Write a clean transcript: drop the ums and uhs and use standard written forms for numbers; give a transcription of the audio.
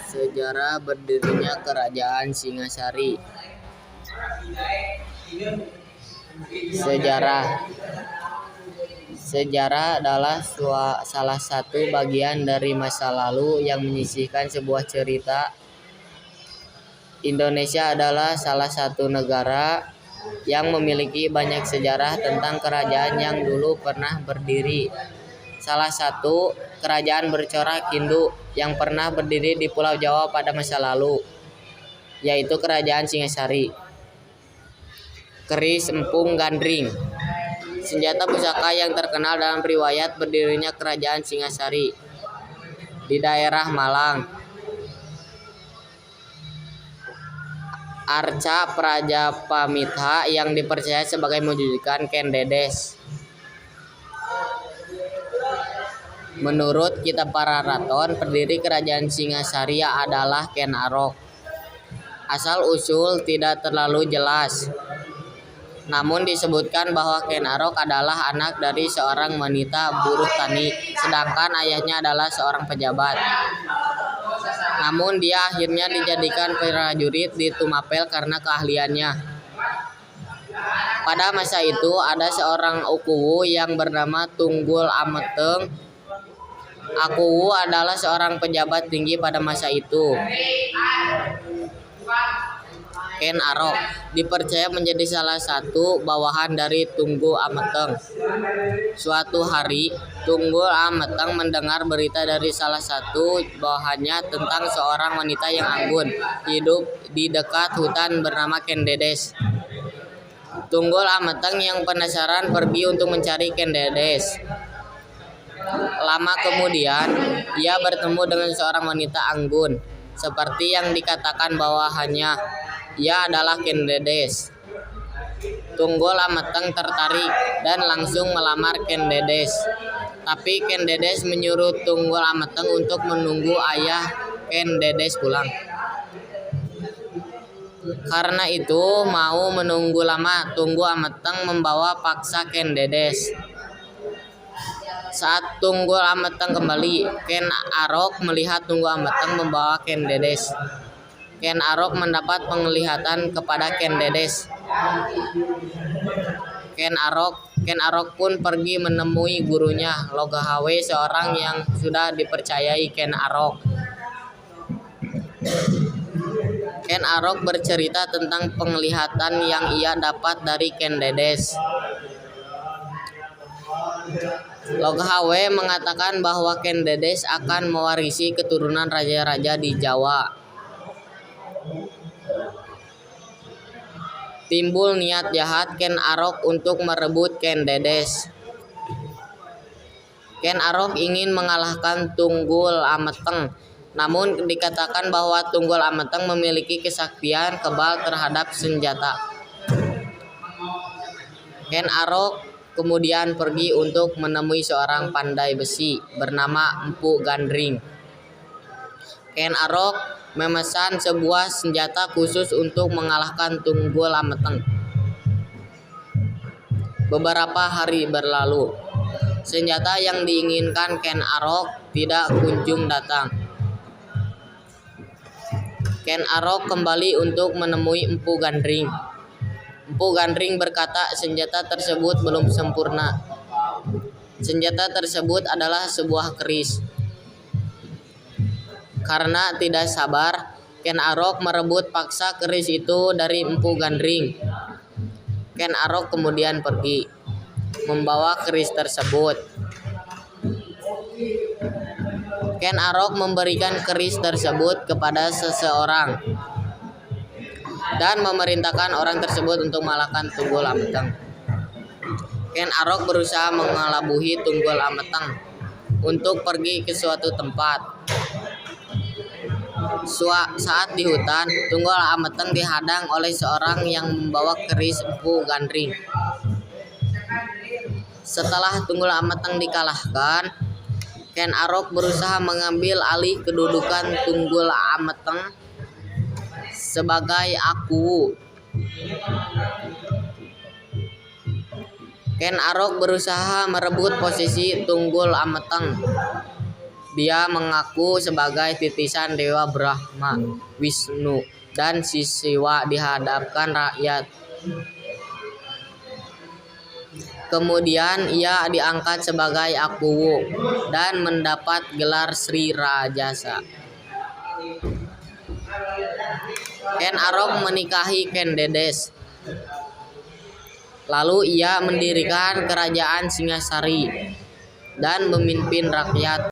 Sejarah berdirinya Kerajaan Singasari. Sejarah adalah salah satu bagian dari masa lalu yang menyisihkan sebuah cerita. Indonesia adalah salah satu negara yang memiliki banyak sejarah tentang kerajaan yang dulu pernah berdiri. Salah satu kerajaan bercorak Hindu yang pernah berdiri di Pulau Jawa pada masa lalu, yaitu Kerajaan Singasari. Keris Empung Gandring, senjata pusaka yang terkenal dalam riwayat berdirinya Kerajaan Singasari di daerah Malang. Arca Prajapamitha yang dipercaya sebagai mewujudkan Ken Dedes. Menurut kitab Pararaton, pendiri Kerajaan Singasari adalah Ken Arok. Asal-usul tidak terlalu jelas. Namun disebutkan bahwa Ken Arok adalah anak dari seorang wanita buruh tani, sedangkan ayahnya adalah seorang pejabat. Namun dia akhirnya dijadikan prajurit di Tumapel karena keahliannya. Pada masa itu ada seorang Ukuwu yang bernama Tunggul Ameteng. Akuwu adalah seorang pejabat tinggi pada masa itu. Ken Arok dipercaya menjadi salah satu bawahan dari Tunggul Ameteng. Suatu hari, Tunggul Ameteng mendengar berita dari salah satu bawahannya tentang seorang wanita yang anggun hidup di dekat hutan bernama Ken Dedes. Tunggul Ameteng yang penasaran pergi untuk mencari Ken Dedes. Lama kemudian, ia bertemu dengan seorang wanita anggun, seperti yang dikatakan bawahannya. Ia adalah Ken Dedes. Tunggul Ameteng tertarik dan langsung melamar Ken Dedes. Tapi Ken Dedes menyuruh Tunggul Ameteng untuk menunggu ayah Ken Dedes pulang. Karena itu, mau menunggu lama, Tunggul Ameteng membawa paksa Ken Dedes. Saat Tunggul Ameteng kembali, Ken Arok melihat Tunggul Ameteng membawa Ken Dedes. Ken Arok mendapat penglihatan kepada Ken Dedes. Ken Arok pun pergi menemui gurunya, Logahawe, seorang yang sudah dipercayai Ken Arok. Ken Arok bercerita tentang penglihatan yang ia dapat dari Ken Dedes. Logahawe mengatakan bahwa Ken Dedes akan mewarisi keturunan raja-raja di Jawa. Timbul niat jahat Ken Arok untuk merebut Ken Dedes. Ken Arok ingin mengalahkan Tunggul Ameteng, namun dikatakan bahwa Tunggul Ameteng memiliki kesaktian kebal terhadap senjata. Ken Arok kemudian pergi untuk menemui seorang pandai besi bernama Empu Gandring. Ken Arok memesan sebuah senjata khusus untuk mengalahkan Tunggul Ameteng. Beberapa hari berlalu. Senjata yang diinginkan Ken Arok tidak kunjung datang. Ken Arok kembali untuk menemui Empu Gandring. Empu Gandring berkata senjata tersebut belum sempurna. Senjata tersebut adalah sebuah keris. Karena tidak sabar, Ken Arok merebut paksa keris itu dari Empu Gandring. Ken Arok kemudian pergi, membawa keris tersebut. Ken Arok memberikan keris tersebut kepada seseorang dan memerintahkan orang tersebut untuk mengalahkan Tunggul Ameteng. Ken Arok berusaha mengelabui Tunggul Ameteng untuk pergi ke suatu tempat. Saat di hutan, Tunggul Ameteng dihadang oleh seorang yang membawa keris Empu Gandring. Setelah Tunggul Ameteng dikalahkan, Ken Arok berusaha mengambil alih kedudukan Tunggul Ameteng sebagai Akuwu. Ken Arok berusaha merebut posisi Tunggul Ameteng. Dia mengaku sebagai titisan Dewa Brahma, Wisnu, dan Siwa di hadapan rakyat. Kemudian ia diangkat sebagai Akuwu dan mendapat gelar Sri Rajasa. Ken Arok menikahi Ken Dedes. Lalu ia mendirikan kerajaan Singasari dan memimpin rakyat.